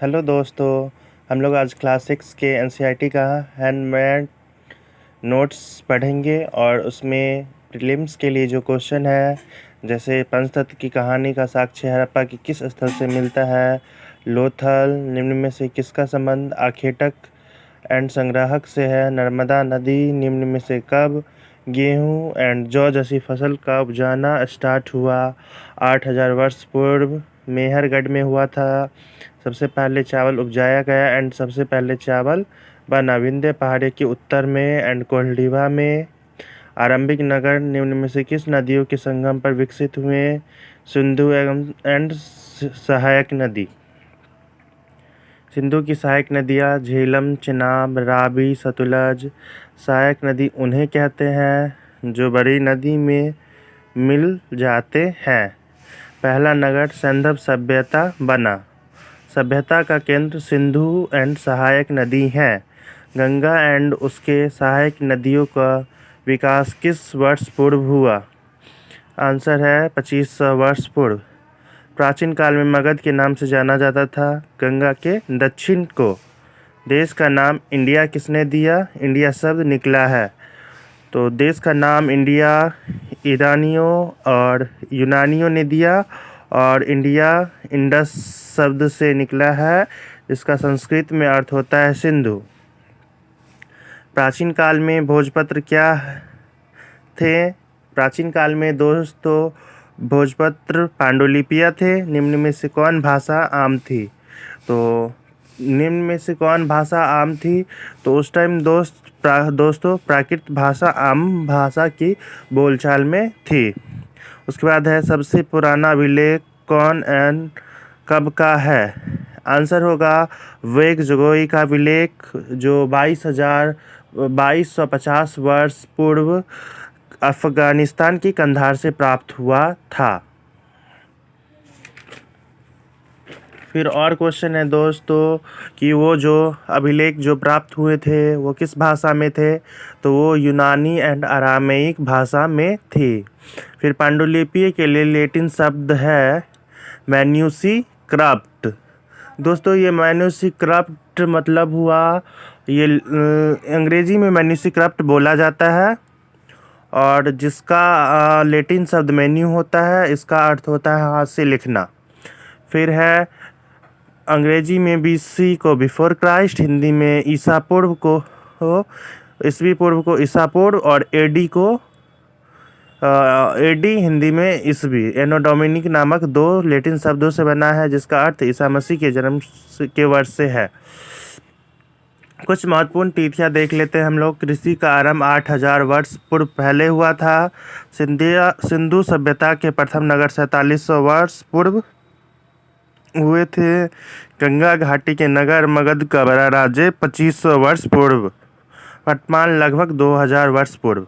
Hello दोस्तों, हम लोग आज क्लास 6 के एनसीईआरटी का हैंडमेड नोट्स पढ़ेंगे और उसमें प्रीलिम्स के लिए जो क्वेश्चन है, जैसे पंचतत्व की कहानी का साक्ष्य हड़प्पा की किस स्थल से मिलता है, लोथल निम्न में से किसका संबंध आखेटक एंड संग्राहक से है, नर्मदा नदी निम्न में से कब गेहूं एंड जौ जैसी फसल का उपजाना स्टार्ट हुआ, 8000 वर्ष पूर्व मेहरगढ़ में हुआ था, सबसे पहले चावल उपजाया गया एंड सबसे पहले चावल बना विंध्य पहाड़ी के उत्तर में एंड कोल्डिवा में, आरंभिक नगर निम्न में से किस नदियों के संगम पर विकसित हुए, सिंधु एंड सहायक नदी। सिंधु की सहायक नदियाँ झेलम, चिनाब, रावी, सतलज। सहायक नदी उन्हें कहते हैं जो बड़ी नदी में मिल जाते हैं। पहला नगर सैंधव सभ्यता बना। सभ्यता का केंद्र सिंधु एंड सहायक नदी है। गंगा एंड उसके सहायक नदियों का विकास किस वर्ष पूर्व हुआ? आंसर है 2500 वर्ष पूर्व। प्राचीन काल में मगध के नाम से जाना जाता था गंगा के दक्षिण को। देश का नाम इंडिया किसने दिया? इंडिया शब्द निकला है, तो देश का नाम इंडिया ईरानियों और यूनानियों ने दिया और इंडिया इंडस शब्द से निकला है, जिसका संस्कृत में अर्थ होता है सिंधु। प्राचीन काल में भोजपत्र क्या थे? प्राचीन काल में दोस्तों भोजपत्र पांडुलिपियाँ थे। निम्न में से कौन भाषा आम थी? तो निम्न में से कौन भाषा आम थी? तो उस टाइम दोस्तों प्राकृत भाषा आम भाषा की बोलचाल में थी। उसके बाद है सबसे पुराना अभिलेख कौन एंड कब का है? आंसर होगा वेगजगोई का अभिलेख, जो 2250 वर्ष पूर्व अफगानिस्तान की कंधार से प्राप्त हुआ था। फिर और क्वेश्चन है दोस्तों कि वो जो अभिलेख जो प्राप्त हुए थे वो किस भाषा में थे? तो वो यूनानी एंड अरामेइक भाषा में थी। फिर पांडुलिपि के लिए लैटिन शब्द है मैन्यूस्क्रिप्ट। दोस्तों ये मैन्यूस्क्रिप्ट मतलब हुआ, ये अंग्रेजी में मैन्यूस्क्रिप्ट बोला जाता है और जिसका लैटिन शब्द मेन्यू होता है, इसका अर्थ होता है हाथ से लिखना। फिर है अंग्रेजी में BC को बिफोर क्राइस्ट, हिंदी में ईसा पूर्व को ईसवी पूर्व को ईसा पूर्व और AD हिंदी में ईसवी। एनो डोमिनिक नामक 2 लैटिन शब्दों से बना है, जिसका अर्थ ईसा मसीह के जन्म के वर्ष से है। कुछ महत्वपूर्ण तिथियां देख लेते हैं हम लोग। कृषि का आरंभ 8000 वर्ष पूर्व पहले हुआ था। सिंधु सभ्यता के प्रथम नगर 4700 वर्ष पूर्व हुए थे। गंगा घाटी के नगर मगध का बड़ा राज्य 2500 वर्ष पूर्व। वर्तमान लगभग 2000 वर्ष पूर्व।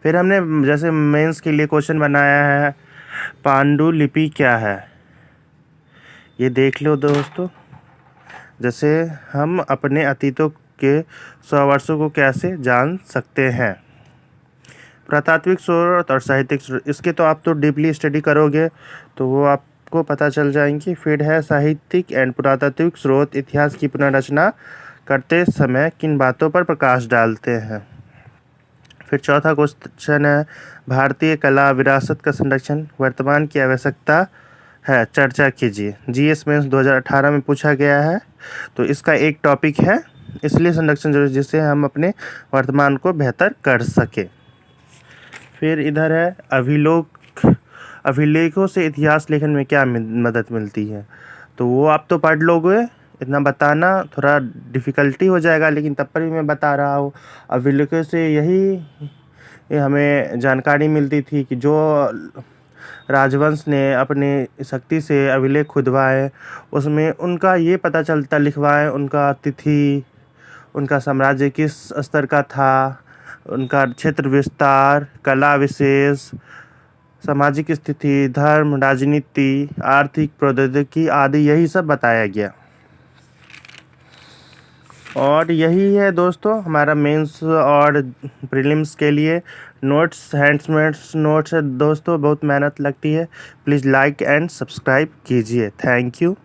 फिर हमने जैसे मेंस के लिए क्वेश्चन बनाया है, पांडुलिपि क्या है? ये देख लो दोस्तों। जैसे हम अपने अतीतों के 100 वर्षों को कैसे जान सकते हैं? पुरातात्विक स्रोत और साहित्यिक स्रोत, इसके तो आप तो डीपली स्टडी करोगे तो वो आपको पता चल जाएंगी। फिर है साहित्यिक एंड पुरातात्विक स्रोत इतिहास की पुनर्रचना करते समय किन बातों पर प्रकाश डालते हैं? फिर चौथा क्वेश्चन है भारतीय कला विरासत का संरक्षण वर्तमान की आवश्यकता है, चर्चा कीजिए। GS मेंस 2018 में पूछा गया है, तो इसका एक टॉपिक है इसलिए संरक्षण जरूरी, जिससे हम अपने वर्तमान को बेहतर कर सके। फिर इधर है अभिलेखों से इतिहास लेखन में क्या मदद मिलती है? तो वो आप तो पढ़ लोगे, इतना बताना थोड़ा डिफ़िकल्टी हो जाएगा, लेकिन तब पर भी मैं बता रहा हूँ। अभिलेखों से यही हमें जानकारी मिलती थी कि जो राजवंश ने अपनी शक्ति से अभिलेख खुदवाए, उसमें उनका ये पता चलता, लिखवाए उनका तिथि, उनका साम्राज्य किस स्तर का था, उनका क्षेत्र विस्तार, कला विशेष, सामाजिक स्थिति, धर्म, राजनीति, आर्थिक प्रौद्योगिकी आदि, यही सब बताया गया। और यही है दोस्तों हमारा मेंस और प्रीलिम्स के लिए नोट्स, हैंडमेड नोट्स है दोस्तों। बहुत मेहनत लगती है। प्लीज़ लाइक एंड सब्सक्राइब कीजिए। Thank you.